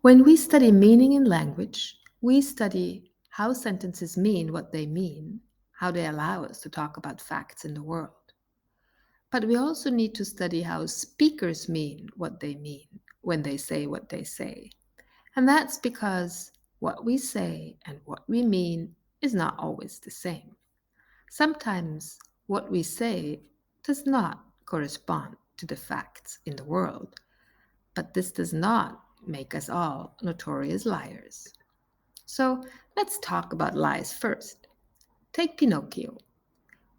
When we study meaning in language, we study how sentences mean what they mean, how they allow us to talk about facts in the world. But we also need to study how speakers mean what they mean when they say what they say. And that's because what we say and what we mean is not always the same. Sometimes what we say does not correspond to the facts in the world, but this does not make us all notorious liars. So let's talk about lies first. Take Pinocchio.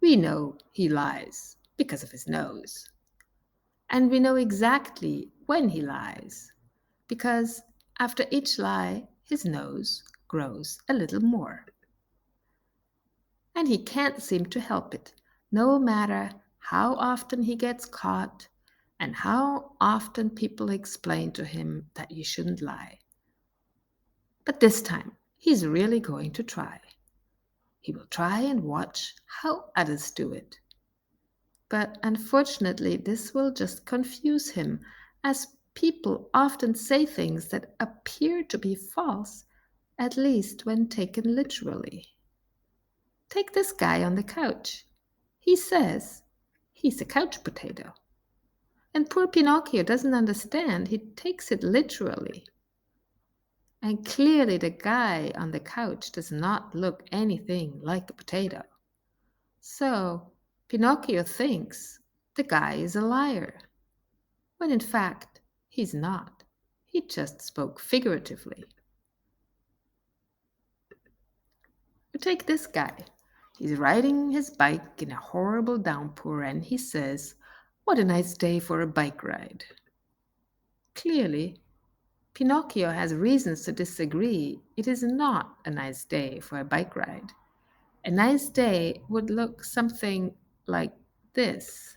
We know he lies because of his nose. And we know exactly when he lies because after each lie, his nose grows a little more. And he can't seem to help it, no matter how often he gets caught and how often people explain to him that you shouldn't lie. But this time, he's really going to try. He will try and watch how others do it. But unfortunately, this will just confuse him, as people often say things that appear to be false, at least when taken literally. Take this guy on the couch. He says he's a couch potato. And poor Pinocchio doesn't understand. He takes it literally. And clearly, the guy on the couch does not look anything like a potato. So, Pinocchio thinks the guy is a liar, when in fact, he's not. He just spoke figuratively. But take this guy. He's riding his bike in a horrible downpour and he says, "What a nice day for a bike ride." Clearly, Pinocchio has reasons to disagree. It is not a nice day for a bike ride. A nice day would look something like this: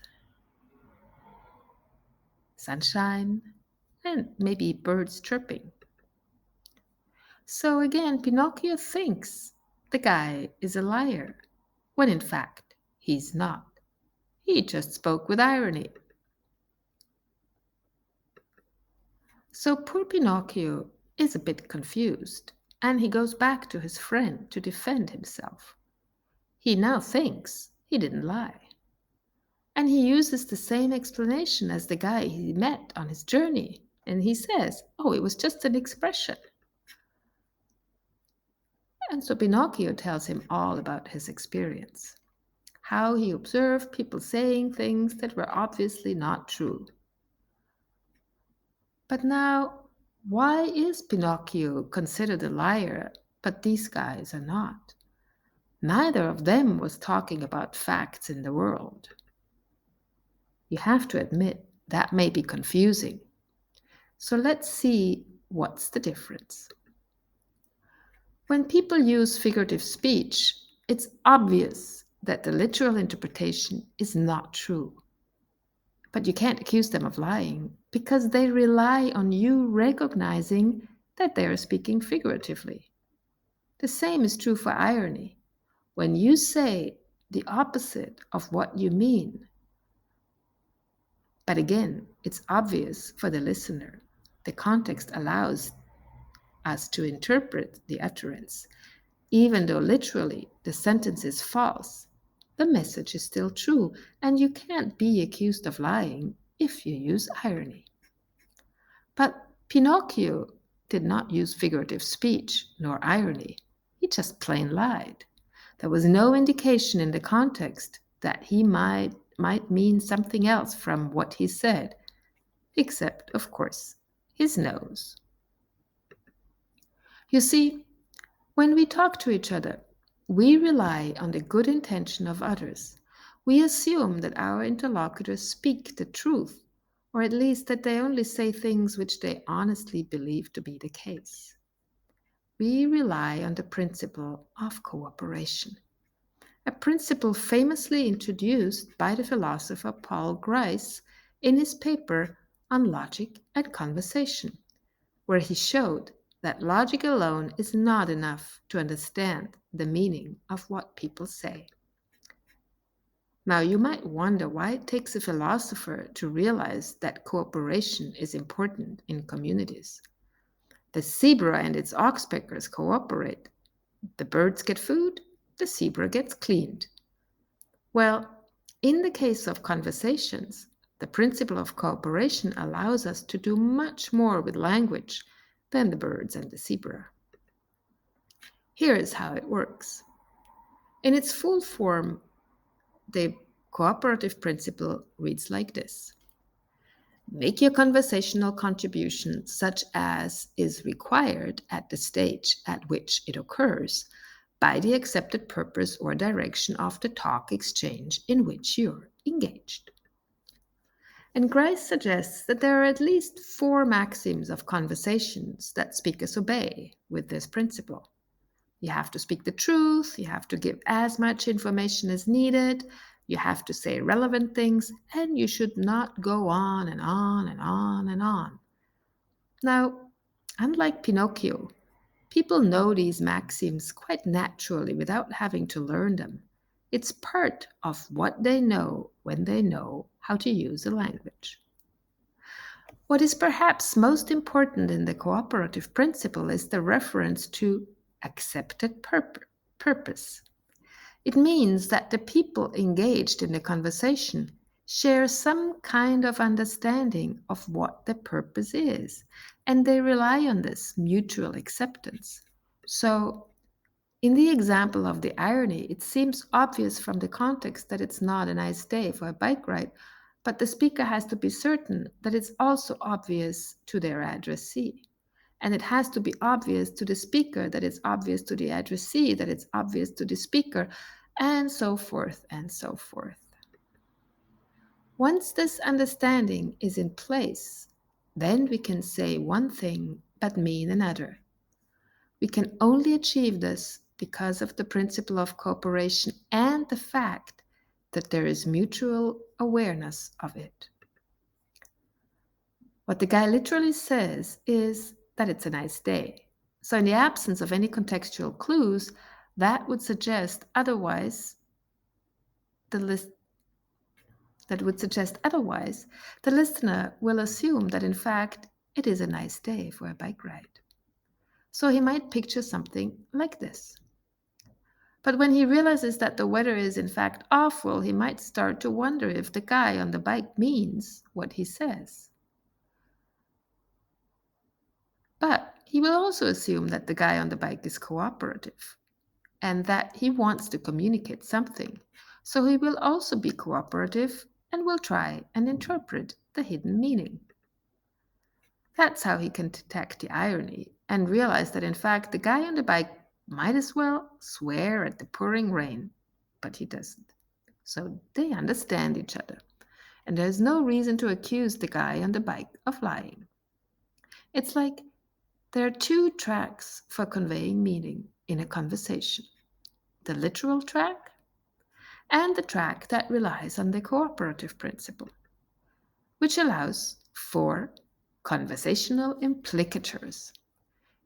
sunshine and maybe birds chirping. So again, Pinocchio thinks the guy is a liar, when in fact he's not. He just spoke with irony. So poor Pinocchio is a bit confused, and he goes back to his friend to defend himself. He now thinks he didn't lie. And he uses the same explanation as the guy he met on his journey. And he says, "Oh, it was just an expression." And so Pinocchio tells him all about his experience, how he observed people saying things that were obviously not true. But now, why is Pinocchio considered a liar, but these guys are not? Neither of them was talking about facts in the world. You have to admit that may be confusing. So let's see what's the difference. When people use figurative speech, it's obvious that the literal interpretation is not true. But you can't accuse them of lying because they rely on you recognizing that they are speaking figuratively. The same is true for irony. When you say the opposite of what you mean, but again, it's obvious for the listener, the context allows us to interpret the utterance. Even though literally the sentence is false, the message is still true, and you can't be accused of lying if you use irony. But Pinocchio did not use figurative speech nor irony. He just plain lied. There was no indication in the context that he might mean something else from what he said, except, of course, his nose. You see, when we talk to each other, we rely on the good intention of others. We assume that our interlocutors speak the truth, or at least that they only say things which they honestly believe to be the case. We rely on the principle of cooperation, a principle famously introduced by the philosopher Paul Grice in his paper on logic and conversation, where he showed that logic alone is not enough to understand the meaning of what people say. Now, you might wonder why it takes a philosopher to realize that cooperation is important in communities. The zebra and its oxpeckers cooperate. The birds get food, the zebra gets cleaned. Well, in the case of conversations, the principle of cooperation allows us to do much more with language than the birds and the zebra. Here is how it works. In its full form, the cooperative principle reads like this. Make your conversational contribution such as is required at the stage at which it occurs by the accepted purpose or direction of the talk exchange in which you're engaged. And Grice suggests that there are at least 4 maxims of conversations that speakers obey with this principle. You have to speak the truth, you have to give as much information as needed, you have to say relevant things, and you should not go on and on and on and on. Now, unlike Pinocchio, people know these maxims quite naturally without having to learn them. It's part of what they know when they know how to use a language. What is perhaps most important in the cooperative principle is the reference to accepted purpose. It means that the people engaged in the conversation share some kind of understanding of what the purpose is, and they rely on this mutual acceptance. So, in the example of the irony, it seems obvious from the context that it's not a nice day for a bike ride, but the speaker has to be certain that it's also obvious to their addressee. And it has to be obvious to the speaker that it's obvious to the addressee, that it's obvious to the speaker, and so forth and so forth. Once this understanding is in place, then we can say one thing but mean another. We can only achieve this because of the principle of cooperation and the fact that there is mutual awareness of it. What the guy literally says is that it's a nice day. So in the absence of any contextual clues, that would suggest otherwise, the listener will assume that in fact it is a nice day for a bike ride. So he might picture something like this. But when he realizes that the weather is in fact awful, he might start to wonder if the guy on the bike means what he says. But he will also assume that the guy on the bike is cooperative and that he wants to communicate something. So he will also be cooperative and will try and interpret the hidden meaning. That's how he can detect the irony and realize that in fact the guy on the bike might as well swear at the pouring rain, but he doesn't. So they understand each other, and there's no reason to accuse the guy on the bike of lying. It's like there are 2 tracks for conveying meaning in a conversation: the literal track and the track that relies on the cooperative principle, which allows for conversational implicatures.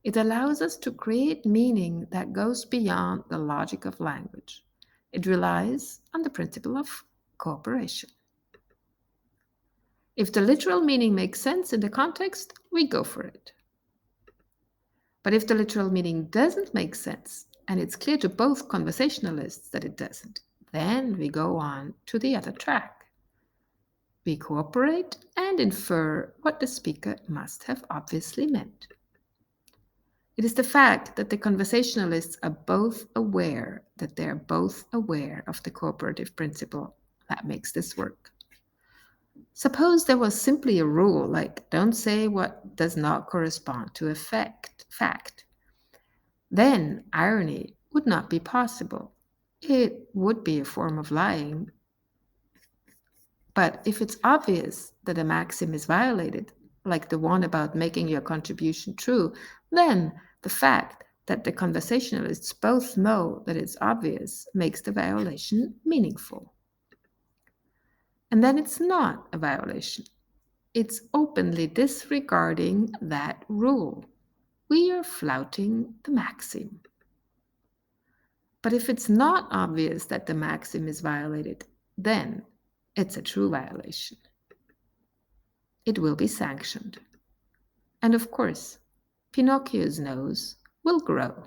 It allows us to create meaning that goes beyond the logic of language. It relies on the principle of cooperation. If the literal meaning makes sense in the context, we go for it. But if the literal meaning doesn't make sense, and it's clear to both conversationalists that it doesn't, then we go on to the other track. We cooperate and infer what the speaker must have obviously meant. It is the fact that the conversationalists are both aware that they're both aware of the cooperative principle that makes this work. Suppose there was simply a rule like don't say what does not correspond to a fact. Then irony would not be possible. It would be a form of lying. But if it's obvious that a maxim is violated, like the one about making your contribution true, then the fact that the conversationalists both know that it's obvious makes the violation meaningful. And then it's not a violation. It's openly disregarding that rule. We are flouting the maxim. But if it's not obvious that the maxim is violated, then it's a true violation. It will be sanctioned. And of course, Pinocchio's nose will grow.